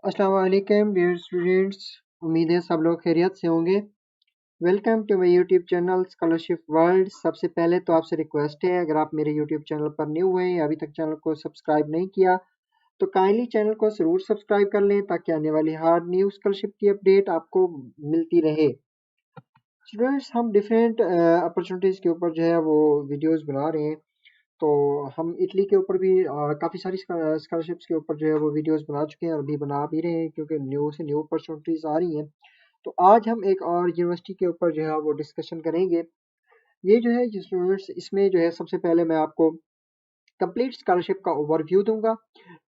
अस्सलाम वालेकुम dear students. उम्मीद है सब लोग खैरियत से होंगे। Welcome to my YouTube channel scholarship world. सबसे पहले तो आपसे रिक्वेस्ट है, अगर आप मेरे यूट्यूब चैनल पर न्यू हैं, अभी तक चैनल को सब्सक्राइब नहीं किया तो काइंडली चैनल को ज़रूर सब्सक्राइब कर लें ताकि आने वाली हर न्यू स्कॉलरशिप की अपडेट आपको मिलती रहे। स्टूडेंट्स, हम डिफरेंट अपॉर्चुनिटीज़ के ऊपर जो है वो वीडियोस बना रहे हैं। तो हम इटली के ऊपर भी काफ़ी सारी स्कॉलरशिप्स के ऊपर जो है वो वीडियोस बना चुके हैं और अभी बना भी रहे हैं, क्योंकि न्यू से न्यू अपॉर्चुनिटीज़ आ रही हैं। तो आज हम एक और यूनिवर्सिटी के ऊपर जो है वो डिस्कशन करेंगे। ये जो है स्टूडेंट्स, इसमें जो है सबसे पहले मैं आपको कंप्लीट स्कॉलरशिप का ओवरव्यू दूंगा।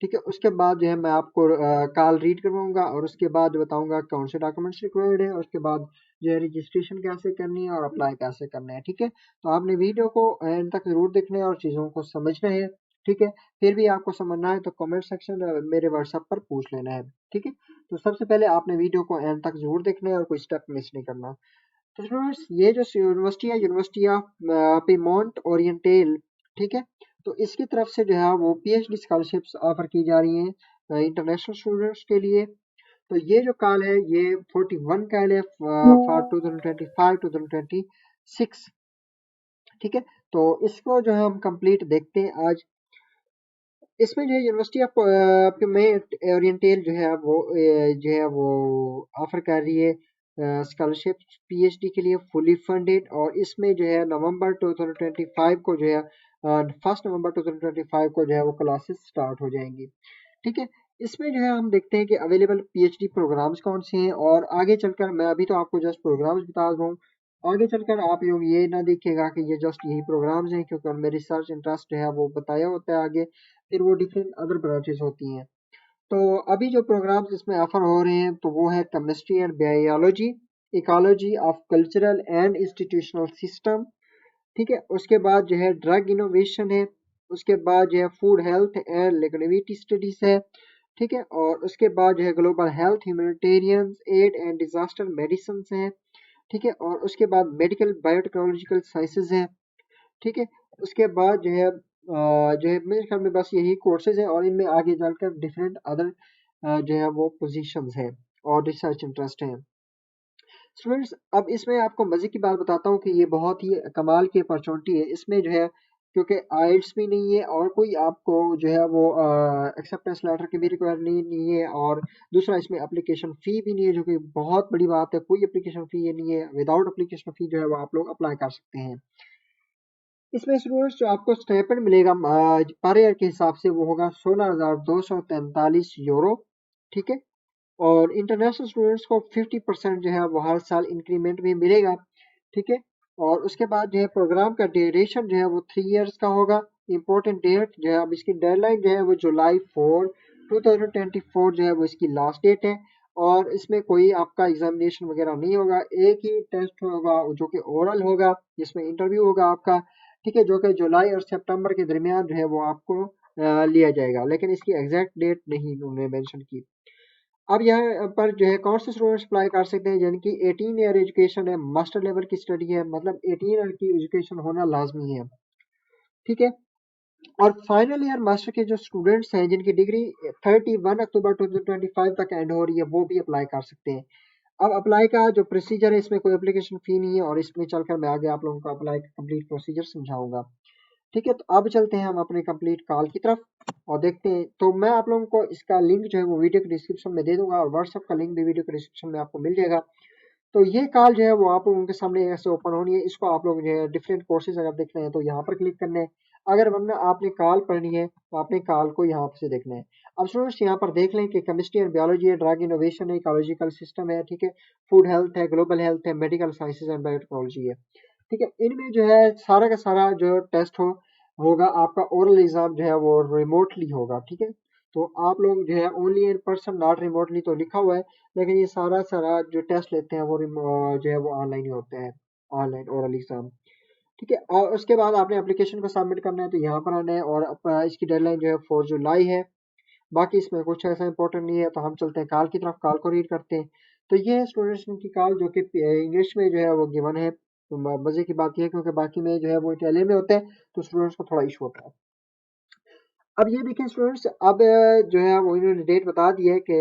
ठीक है, उसके बाद जो है मैं आपको कॉल रीड करवाऊंगा और उसके बाद बताऊंगा कौन से डॉक्यूमेंट्स रिक्वायर्ड है, और उसके बाद जो है रजिस्ट्रेशन कैसे करनी है और अप्लाई कैसे करना है। ठीक है, तो आपने वीडियो को एंड तक जरूर देखना है और चीज़ों को समझना है। ठीक है, फिर भी आपको समझना है तो कमेंट सेक्शन मेरे व्हाट्सएप पर पूछ लेना है। ठीक है, तो सबसे पहले आपने वीडियो को एंड तक जरूर देखना है और कोई स्टेप मिस नहीं करना। तो स्टूडेंट्स, ये जो यूनिवर्सिटी है, यूनिवर्सिटी ऑफ पीमोंट ओरिएंटल, ठीक है, तो इसकी तरफ से जो है वो पीएचडी स्कॉलरशिप्स ऑफर की जा रही हैं इंटरनेशनल स्टूडेंट्स के लिए। तो ये जो कॉल है ये 41 कॉल है फॉर 2025-2026। ठीक है, तो इसको जो है हम कंप्लीट देखते हैं आज। इसमें जो है यूनिवर्सिटी ऑफ ओरिएंटल जो है वो ऑफर कर रही है स्कॉलरशिप पीएचडी के लिए फुली फंडेड। और इसमें जो है नवंबर 2025 को जो है 1 नवंबर 2025 को जो है वो क्लासेस स्टार्ट हो जाएंगी। ठीक है, इसमें जो है हम देखते हैं कि अवेलेबल पीएचडी प्रोग्राम्स कौन से हैं, और आगे चलकर मैं अभी तो आपको जस्ट प्रोग्राम्स बता रहा हूँ। आगे चलकर आप लोग ये ना देखिएगा कि ये जस्ट यही प्रोग्राम्स हैं, क्योंकि उनमें रिसर्च इंटरेस्ट जो है वो बताया होता है आगे, फिर वो डिफरेंट अदर ब्रांचेस होती हैं। तो अभी जो प्रोग्राम्स इसमें ऑफर हो रहे हैं तो वो है chemistry and biology, ecology of cultural and institutional system. ठीक है, उसके बाद जो है ड्रग इनोवेशन है, उसके बाद जो है food health and linguistic studies है। ठीक है, और उसके बाद जो है global health, humanitarian add and disaster medicine है। ठीक है, और उसके बाद मेडिकल बायोटेक्नोलॉजिकल साइंसेज है। ठीक है, उसके बाद जो है मेरे ख्याल में बस यही कोर्सेज हैं, और इनमें आगे चलकर डिफरेंट अदर जो है वो पोजीशंस हैं और रिसर्च इंटरेस्ट हैं। स्टूडेंट्स, अब इसमें आपको मजे की बात बताता हूँ कि ये बहुत ही कमाल की अपॉर्चुनिटी है। इसमें जो है क्योंकि आइल्स भी नहीं है और कोई आपको जो है वो एक्सेप्टेंस लेटर की भी रिक्वायरमेंट नहीं है, और दूसरा इसमें एप्लीकेशन फ़ी भी नहीं है, जो कि बहुत बड़ी बात है। कोई एप्लीकेशन फ़ी ये नहीं है, विदाउट एप्लीकेशन फ़ी जो है वो आप लोग अप्लाई कर सकते हैं। इसमें स्टूडेंट्स जो आपको स्टाइपेंड मिलेगा पर ईयर के हिसाब से वो होगा 16,243 यूरो। ठीक है, और इंटरनेशनल स्टूडेंट्स को 50% जो है वो हर साल इंक्रीमेंट भी मिलेगा। ठीक है, और उसके बाद जो है प्रोग्राम का ड्यूरेशन जो है वो 3 इयर्स का होगा। इंपॉर्टेंट डेट जो है, अब इसकी डेडलाइन जो है वो जुलाई 4 2024 जो है वो इसकी लास्ट डेट है। और इसमें कोई आपका एग्जामिनेशन वगैरह नहीं होगा, एक ही टेस्ट होगा जो कि ओरल होगा, जिसमें इंटरव्यू होगा आपका। ठीक है, जो कि जुलाई और सितंबर के दरमियान जो है वो आपको लिया जाएगा, लेकिन इसकी एग्जैक्ट डेट नहीं उन्होंने मेंशन की। अब यहाँ पर जो है कौन से स्टूडेंट्स अप्लाई कर सकते हैं, यानी कि 18 ईयर एजुकेशन है, मास्टर लेवल की स्टडी है, मतलब 18 ईयर की एजुकेशन होना लाजमी है। ठीक है, और फाइनल ईयर मास्टर के जो स्टूडेंट्स हैं जिनकी डिग्री 31 अक्टूबर 2025 तक एंड हो रही है, वो भी अप्लाई कर सकते हैं। अब अप्लाई का जो प्रोसीजर है, इसमें कोई एप्लीकेशन फी नहीं है, और इसमें चलकर मैं आगे आप लोगों को अप्लाई का कंप्लीट प्रोसीजर समझाऊंगा। ठीक है, तो अब चलते हैं हम अपने कंप्लीट कॉल की तरफ और देखते हैं। तो मैं आप लोगों को इसका लिंक जो है वो वीडियो के डिस्क्रिप्शन में दे दूंगा, और व्हाट्सएप का लिंक भी वीडियो के डिस्क्रिप्शन में आपको मिल जाएगा। तो ये कॉल जो है वो आप लोगों के सामने ऐसे ओपन होनी है। इसको आप लोग जो है डिफरेंट कोर्सेज अगर देखना है तो यहाँ पर क्लिक करना है। अगर वरना आपने कॉल पढ़नी है तो आपने कॉल को यहाँ से देखना है। अब स्टूडेंट्स यहाँ पर देख लें कि केमिस्ट्री एंड बायोलॉजी है, ड्रग इनोवेशन है, इकोलॉजिकल सिस्टम है, ठीक है, फूड हेल्थ है, ग्लोबल हेल्थ है, मेडिकल साइंसेज एंड बायोटेक्नोलॉजी है। ठीक है, इनमें जो है सारा का सारा जो टेस्ट होगा आपका ओरल एग्जाम जो है वो रिमोटली होगा। ठीक है, तो आप लोग जो है only in person not remotely तो लिखा हुआ है, लेकिन ये सारा सारा जो टेस्ट लेते हैं वो जो है वो ऑनलाइन ही होते हैं, ऑनलाइन ओरल एग्जाम। ठीक है, और उसके बाद आपने एप्लीकेशन को सबमिट करना है, तो यहाँ पर आना है, और इसकी डेडलाइन जो है 4 जुलाई है। बाकी इसमें कुछ ऐसा इंपॉर्टेंट नहीं है, तो हम चलते हैं कॉल की तरफ, कॉल को रीड करते हैं। तो ये है स्टूडेंट्स की कॉल, जो कि इंग्लिश में जो है वो गिवन है। तो मजे की बात यह है क्योंकि बाकी में जो है वो इटालियन में होता है, तो स्टूडेंट्स को थोड़ा इशू होता है। अब ये देखिए स्टूडेंट्स, अब जो है वो इन्होंने डेट बता दी है कि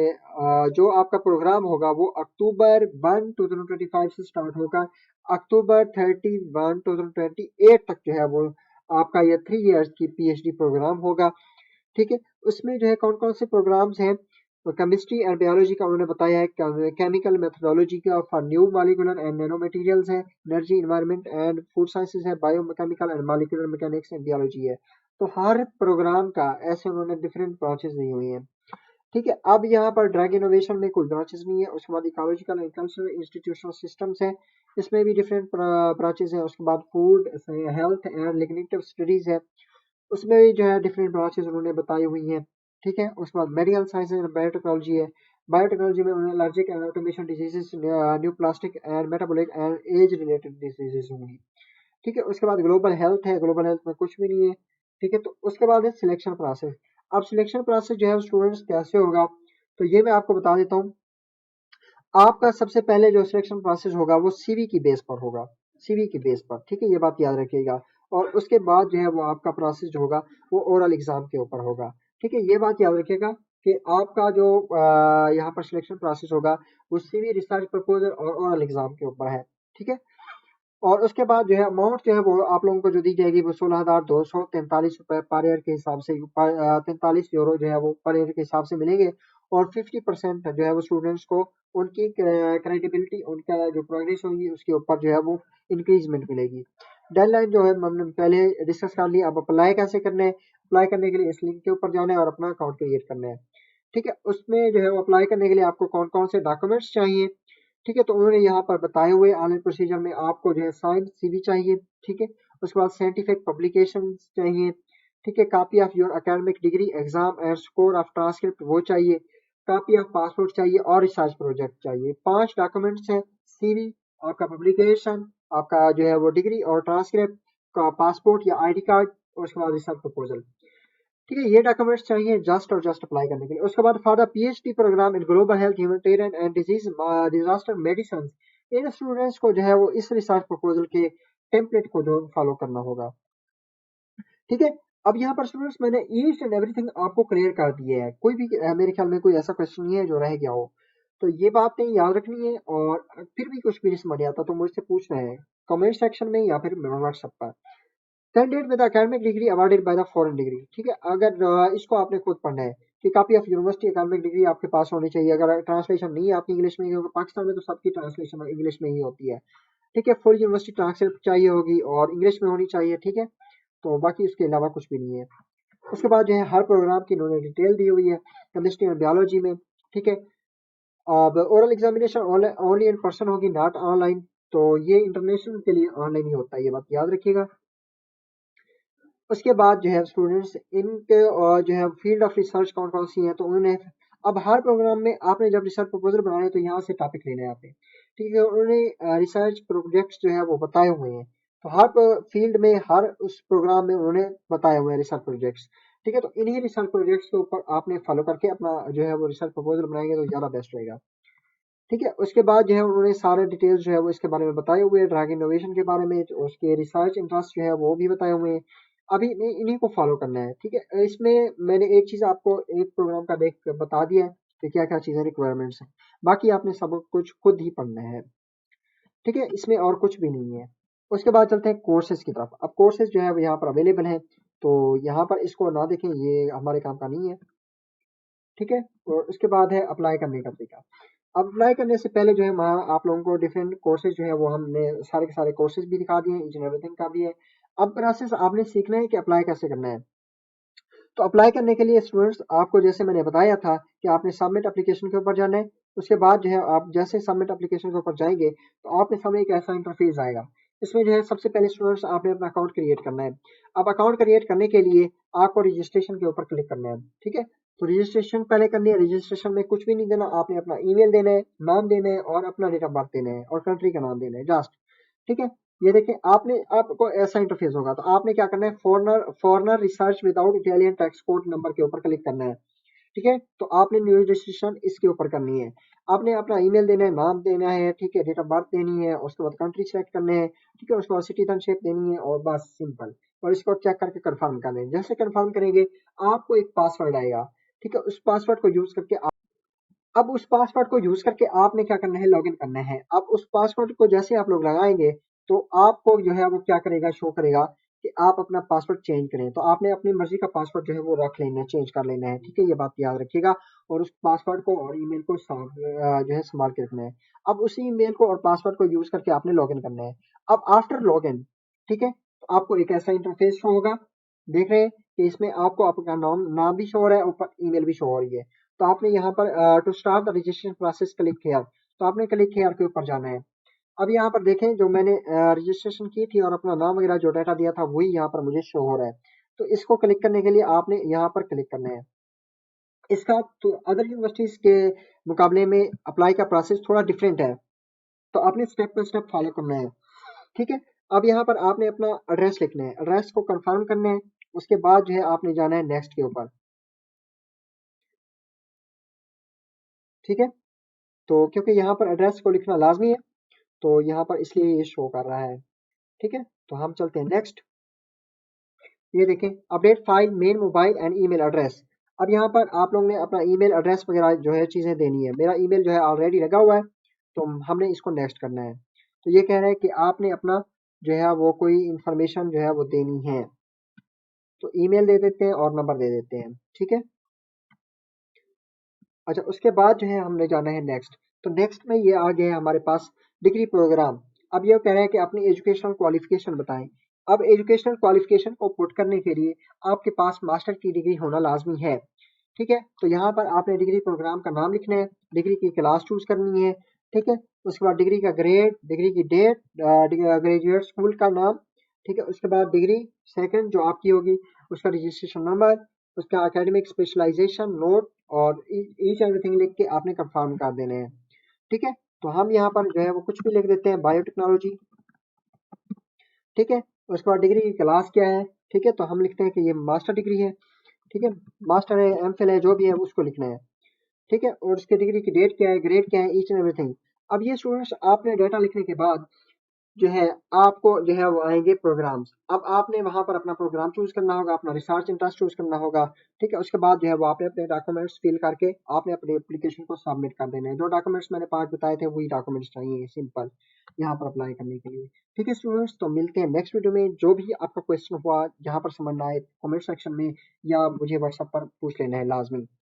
जो आपका प्रोग्राम होगा वो अक्टूबर 1 2025 से स्टार्ट होगा, अक्टूबर 31 2028 तक जो है वो आपका ये 3 इयर्स की पीएचडी प्रोग्राम होगा। ठीक है, उसमें जो है कौन कौन से प्रोग्राम्स हैं, तो केमिस्ट्री एंड बायोलॉजी का उन्होंने बताया है, केमिकल मेथोडोलॉजी का for new molecular and nano materials है, energy environment and food sciences है, biochemical and molecular mechanics and biology है। तो हर प्रोग्राम का ऐसे उन्होंने डिफरेंट ब्रांचेस दी हुई हैं। ठीक है, अब यहाँ पर ड्रग इनोवेशन में कोई ब्रांचेस नहीं है। उसके बाद ecological and cultural institutional systems है, इसमें भी डिफरेंट ब्रांचेस हैं। उसके बाद फूड हेल्थ एंड लिग्नेटिव स्टडीज है, उसमें भी जो है डिफरेंट ब्रांचेस उन्होंने बताई हुई हैं। ठीक है, उसके बाद मेडिकल साइंस एंड बायोटेक्नोलॉजी है, बायोटेक्नोलॉजी में उन्होंने allergic and automation diseases, new plastic and metabolic and age related diseases होंगी। ठीक है, उसके बाद ग्लोबल हेल्थ है, ग्लोबल हेल्थ में कुछ भी नहीं है। ठीक है, तो उसके बाद है सिलेक्शन प्रोसेस। अब सिलेक्शन प्रोसेस जो है स्टूडेंट्स कैसे होगा, तो ये मैं आपको बता देता हूँ। आपका सबसे पहले जो सिलेक्शन प्रोसेस होगा वो सीवी की बेस पर होगा, सीवी की बेस पर। ठीक है, ये बात याद रखिएगा। और उसके बाद जो है वो आपका प्रोसेस जो होगा वो ओरल एग्जाम के ऊपर होगा। ठीक है, ये बात याद रखिएगा कि आपका जो यहाँ पर सिलेक्शन प्रोसेस होगा वो सीवी, रिसर्च प्रपोजल और ओरल एग्जाम के ऊपर है। ठीक है, और उसके बाद जो है अमाउंट जो है वो आप लोगों को जो दी जाएगी वो 16,243 रुपए पर ईयर के हिसाब से, 43 यूरो जो है वो पर ईयर के हिसाब से मिलेंगे। और 50% जो है वो स्टूडेंट्स को उनकी क्रेडिबिलिटी, उनका जो प्रोग्रेस होगी उसके ऊपर जो है वो इंक्रीजमेंट मिलेगी। डेडलाइन जो है हमने पहले डिस्कस कर लिया। अब अप्लाई कैसे करना है, अप्लाई करने के लिए इस लिंक के ऊपर जाना है और अपना अकाउंट क्रिएट करना है। ठीक है, उसमें जो है वो अप्लाई करने के लिए आपको कौन कौन से डॉक्यूमेंट्स चाहिए, ठीक है, तो उन्होंने यहाँ पर बताए हुए ऑनलाइन प्रोसीजर में आपको जो है साइंस सीवी चाहिए। ठीक है, उसके बाद साइंटिफिक पब्लिकेशन चाहिए। ठीक है, copy of your academic degree, exam and score of transcript वो चाहिए, कॉपी ऑफ पासपोर्ट चाहिए और रिसर्च प्रोजेक्ट चाहिए। 5 डॉक्यूमेंट्स हैं, सीवी, आपका पब्लिकेशन, आपका जो है वो डिग्री और ट्रांसक्रिप्ट का पासपोर्ट या आईडी कार्ड, और उसके बाद रिसर्च प्रपोजल। ठीक है, ये डॉक्यूमेंट्स चाहिए जस्ट और जस्ट अप्लाई करने के लिए। उसके बाद for the PhD programme in global health, humanitarian and disease disaster medicine, इन स्टूडेंट्स को जो है वो इस रिसर्च प्रपोजल के टेम्पलेट को जो फॉलो करना होगा। ठीक है, अब यहाँ पर स्टूडेंट्स मैंने ईच एंड एवरीथिंग आपको क्लियर कर दिया है, कोई भी मेरे ख्याल में कोई ऐसा क्वेश्चन नहीं है जो रह गया हो। तो ये बातें याद रखनी है, और फिर भी कुछ भी नहीं समझ आता तो मुझसे पूछना है कमेंट सेक्शन में या फिर व्हाट्सएप पर। Candidate with academic degree awarded by the foreign degree. ठीक है, अगर इसको आपने खुद पढ़ना है कि copy of university academic degree आपके पास होनी चाहिए। अगर ट्रांसलेशन नहीं है आपकी इंग्लिश में, क्योंकि पाकिस्तान में तो सबकी ट्रांसलेशन इंग्लिश में ही होती है। ठीक है, फुल यूनिवर्सिटी ट्रांसलेट चाहिए होगी और इंग्लिश में होनी चाहिए। ठीक है, तो बाकी उसके अलावा कुछ भी नहीं है। उसके बाद जो है हर प्रोग्राम की इन्होंने डिटेल दी हुई है, केमिस्ट्री और बायोलॉजी में। ठीक है, अब oral examination only in person होगी, नॉट ऑनलाइन। तो ये इंटरनेशनल के लिए ऑनलाइन ही होता है, ये बात याद रखिएगा। उसके बाद जो है स्टूडेंट्स इनके जो है फील्ड ऑफ रिसर्च कौन कौन सी है, तो उन्होंने अब हर प्रोग्राम में आपने जब रिसर्च प्रपोजल बनाए हैं तो यहाँ से टॉपिक लेने हैं आपने। ठीक है, उन्होंने रिसर्च प्रोजेक्ट्स जो है वो बताए हुए हैं। तो हर फील्ड में, हर उस प्रोग्राम में उन्होंने बताए हुए हैं रिसर्च प्रोजेक्ट्स। ठीक है, तो इन्हीं रिसर्च प्रोजेक्ट्स के ऊपर आपने फॉलो करके अपना जो है वो रिसर्च प्रपोजल बनाएंगे तो ज़्यादा बेस्ट रहेगा। ठीक है, उसके बाद जो है उन्होंने सारे डिटेल्स जो है वो इसके बारे में बताए हुए हैं, ड्रग इनोवेशन के बारे में, तो उसके रिसर्च इंटरेस्ट जो है वो भी बताए हुए हैं। अभी इन्हीं को फॉलो करना है। ठीक है, इसमें मैंने एक चीज़ आपको एक प्रोग्राम का देख बता दिया है कि क्या क्या चीज़ें रिक्वायरमेंट्स हैं, बाकी आपने सब कुछ खुद ही पढ़ना है। ठीक है, इसमें और कुछ भी नहीं है। उसके बाद चलते हैं कोर्सेज की तरफ। अब कोर्सेज जो है वो यहाँ पर अवेलेबल हैं, तो यहाँ पर इसको ना देखें, ये हमारे काम का नहीं है। ठीक है, और उसके बाद है अप्लाई करने का तरीका। अब अप्लाई करने से पहले जो है वहाँ आप लोगों को डिफरेंट कोर्सेज जो है वो हमने सारे के सारे कोर्सेज भी दिखा दिए हैं, ईच एंड एवरीथिंग का भी है। अब प्रोसेस आपने सीखना है कि अप्लाई कैसे करना है। तो अप्लाई करने के लिए स्टूडेंट्स आपको जैसे मैंने बताया था कि आपने सबमिट एप्लीकेशन के ऊपर जाना है। उसके बाद जो है आप जैसे सबमिट एप्लीकेशन के ऊपर जाएंगे तो आपके सामने एक ऐसा इंटरफेस आएगा। इसमें जो है सबसे पहले स्टूडेंट्स आपने अपना अकाउंट क्रिएट करना है। अब अकाउंट क्रिएट करने के लिए आपको रजिस्ट्रेशन के ऊपर क्लिक करना है। ठीक है, तो रजिस्ट्रेशन पहले करनी है। रजिस्ट्रेशन में कुछ भी नहीं देना, आपने अपना ईमेल देना है, नाम देना है और अपना डेट ऑफ बर्थ देना है और कंट्री का नाम देना है जस्ट। ठीक है, ये देखें आपने, आपको ऐसा इंटरफेस होगा तो आपने क्या करना है, foreigner research without Italian tax code number के ऊपर क्लिक करना है। ठीक है, तो आपने न्यू रजिस्ट्रेशन इसके ऊपर करनी है। आपने अपना ईमेल देना है, नाम देना है, ठीक है, डेट ऑफ बर्थ देनी है, उसके बाद कंट्री सेलेक्ट करने हैं, ठीक है, उसके बाद सिटीजनशिप देनी है और बस सिंपल। और इसको चेक करके कंफर्म कर लें। जैसे कंफर्म करेंगे आपको एक पासवर्ड आएगा, ठीक है, उस पासवर्ड को यूज करके अब उस पासवर्ड को यूज करके आपने क्या करना है, लॉगिन करना है। अब उस पासवर्ड को जैसे आप लोग लगाएंगे तो आपको जो है वो क्या करेगा, शो करेगा कि आप अपना पासवर्ड चेंज करें। तो आपने अपनी मर्जी का पासवर्ड जो है वो रख लेना है, चेंज कर लेना है, ठीक है, ये बात याद रखिएगा। और उस पासवर्ड को और ईमेल को जो है संभाल के रखना है। अब उसी ईमेल को और पासवर्ड को यूज करके आपने लॉगिन करना है। अब आफ्टर लॉगिन, ठीक है, तो आपको एक ऐसा इंटरफेस शो होगा। देख रहे हैं कि इसमें आपको आपका नाम नाम भी शो हो रहा है, ऊपर ईमेल भी शो हो रही है। तो आपने यहाँ पर to start the registration process click किया, तो आपने क्लिक किया के ऊपर जाना है। अब यहाँ पर देखें जो मैंने रजिस्ट्रेशन की थी और अपना नाम वगैरह जो डाटा दिया था वही यहाँ पर मुझे शो हो रहा है। तो इसको क्लिक करने के लिए आपने यहाँ पर क्लिक करना है। इसका तो अदर यूनिवर्सिटीज के मुकाबले में अप्लाई का प्रोसेस थोड़ा डिफरेंट है, तो आपने स्टेप बाय स्टेप फॉलो करना है, ठीक है। अब यहाँ पर आपने अपना एड्रेस लिखना है, एड्रेस को कंफर्म करना है। उसके बाद जो है आपने जाना है नेक्स्ट के ऊपर, ठीक है। तो क्योंकि यहाँ पर एड्रेस को लिखना लाजमी है, तो यहाँ पर इसलिए ये शो कर रहा है, ठीक है। तो हम चलते हैं नेक्स्ट। ये देखें, update file main mobile and email address. अब यहाँ पर आप लोग ने अपना ईमेल एड्रेस वगैरह जो है चीज़ें देनी है। मेरा ईमेल जो है ऑलरेडी लगा हुआ है, तो हमने इसको नेक्स्ट करना है। तो ये कह रहा है कि आपने अपना जो है वो कोई इंफॉर्मेशन जो है वो देनी है। तो ईमेल दे देते हैं और नंबर दे देते हैं, ठीक है। अच्छा, उसके बाद जो है हमने जाना है नेक्स्ट। तो नेक्स्ट में ये आ गया है हमारे पास डिग्री प्रोग्राम। अब ये कह रहा है कि अपनी एजुकेशनल क्वालिफिकेशन बताएं। अब एजुकेशनल क्वालिफिकेशन को पुट करने के लिए आपके पास मास्टर की डिग्री होना लाजमी है, ठीक है। तो यहाँ पर आपने डिग्री प्रोग्राम का नाम लिखना है, डिग्री की क्लास चूज करनी है, ठीक है। उसके बाद डिग्री का ग्रेड, डिग्री की डेट, ग्रेजुएट स्कूल का नाम, ठीक है। उसके बाद डिग्री सेकंड जो आपकी होगी, उसका रजिस्ट्रेशन नंबर, उसका एकेडमिक स्पेशलाइजेशन नोट और ईच एवरीथिंग लिख के आपने कंफर्म कर देने हैं, ठीक है। तो हम यहाँ पर जो है वो कुछ भी लिख देते हैं, बायोटेक्नोलॉजी, ठीक है। उसके बाद डिग्री की क्लास क्या है, ठीक है, तो हम लिखते हैं कि ये मास्टर डिग्री है, ठीक है। मास्टर है, एमफिल है, जो भी है उसको लिखना है, ठीक है। और उसकी डिग्री की डेट क्या है, ग्रेड क्या है, ईच एंड एवरीथिंग। अब ये स्टूडेंट्स आपने डाटा लिखने के बाद जो है आपको जो है वो आएंगे प्रोग्राम्स। अब आपने वहां पर अपना प्रोग्राम चूज करना होगा, अपना रिसर्च इंटरेस्ट चूज करना होगा, ठीक है। उसके बाद जो है वो आपने अपने डॉक्यूमेंट्स फिल करके आपने अपनी एप्लीकेशन को सबमिट कर देना है। जो डॉक्यूमेंट्स मैंने 5 बताए थे वही डॉक्यूमेंट्स चाहिए सिंपल यहाँ पर अप्लाई करने के लिए, ठीक है स्टूडेंट्स। तो मिलते हैं नेक्स्ट वीडियो में। जो भी आपका क्वेश्चन हुआ जहाँ पर समझ ना आए कमेंट सेक्शन में या मुझे व्हाट्सएप पर पूछ लेना है लाजमी।